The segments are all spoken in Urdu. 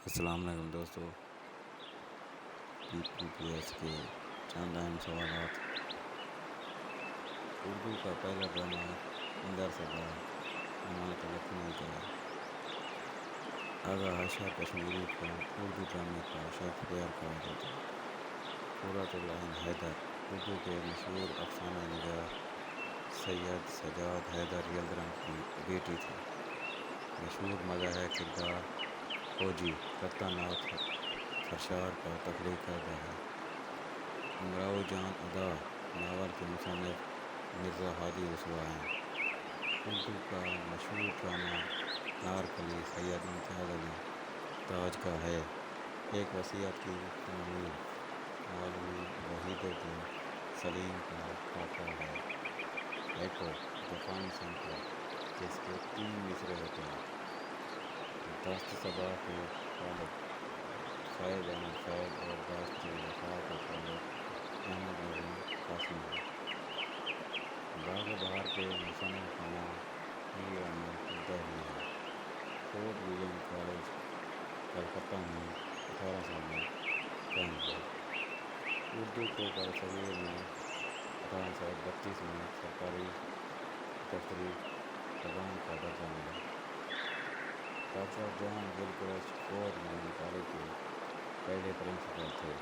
السلام علیکم دوستو، PPPS کے چند اہم سوالات۔ اردو کا پہلا گرامر اندر صدا عنایت لکھنوی کا آغا حاشیہ کشمیری کو اردو ڈرامے کا شرط بیار کہا جاتا ہے۔ قرۃ العین حیدر اردو کے مشہور افسانہ نگار سید سجاد حیدر یلدرم کی بیٹی تھی۔ مشہور مزاحیہ کردار فوجی کرتا ناتھ سرشار کا تخلیق کردہ ہے۔ امراؤ جان ادا ناول کے مصنف مرزا ہادی رسوا ہیں۔ اردو کا مشہور ڈرامہ انارکلی سید امتیاز علی تاج کا ہے۔ ایک وصیت کی تعمیل مولوی وحید الدین سلیم کا خاکہ ہے۔ ایکو جاپانی سینکڑا جس کے 3 مصرعے ہوتے ہیں۔ دست صبا کے خالق صاحب احمد فیض اور دست وفا کے خالق احمد نظیم قاسمی ہیں۔ باغ و بہار کے مصنف کا نام میر احمد دہلوی ہے۔ فورٹ ولیم کالج کلکتہ میں 1800 میں قائم ہوا۔ اردو کو برصغیر میں 1832 میں سرکاری دفتری زبان کا درجہ ملا۔ ڈاکٹر جان گلکرسٹ فورٹ ولیم کالج کے پہلے پرنسپل تھے۔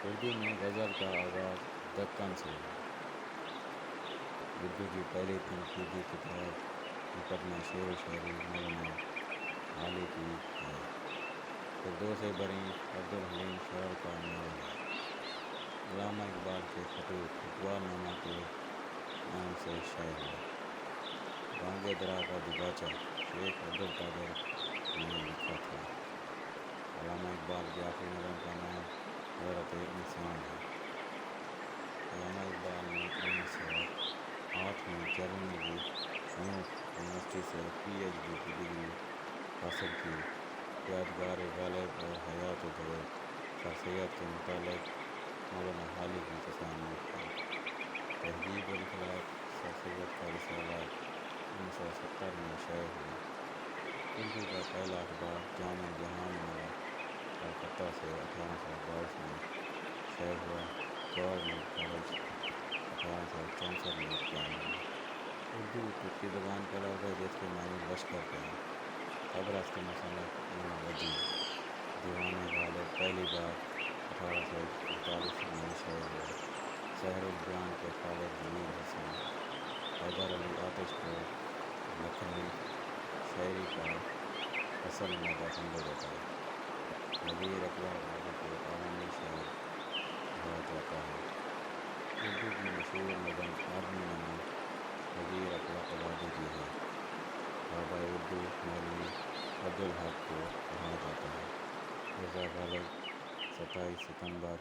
اردو میں غزل کا آغاز دکن سے ہے۔ اردو کی پہلی تنقیدی کتاب مقدمہ شعر و شاعری مولانا علی کی ہے۔ فردوس بریں عبدالحلیم شاعر کا ناول ہے۔ علامہ اقبال کے خطوط اقبال نامہ کے نام سے شائع ہوئے۔ بانگ درا کا دیباچہ شیخ عبدالقادر نے لکھا تھا۔ علامہ اقبال کی آخری نظم کا نام حضرت انسان ہے۔ علامہ اقبال نے 1908 میں جرمنی کی میونخ یونیورسٹی سے PhD کی ڈگری حاصل کی۔ یادگار غالب اور حیات الدولت سر سید کے متعلق مولانا حالی کی تصانیف ہے۔ تہذیب الاخلاق سر سید کا رسالہ 1970 میں شائع ہوا۔ اردو کا پہلا اخبار جامع جہان نامہ کلکتہ سے 1822 میں شائع ہوا۔ گورنمنٹ کالج 1864 میں قائم ہوا۔ اردو ترکی زبان کا لفظ ہے جس کے معنی لشکر کے ہیں۔ طبرس کے مصنف علامہ وجدی دیوان غالب پہلی بار 1841 میں شائع ہوا۔ سحر البیان کے خالق ضمیر حسن حیدر علی آتش کو لکھنوی شاعری کا اصل مادہ سمجھا جاتا ہے۔ نظیر اکبر اردو کے عالمی شاعر کہا جاتا ہے۔ اردو کی مشہور نظم آدمی نامہ نظیر اکبر آبادی کی ہے۔ بابا اردو مولوی عبدالحق کو کہا جاتا ہے۔ مرزا غالب 27 ستمبر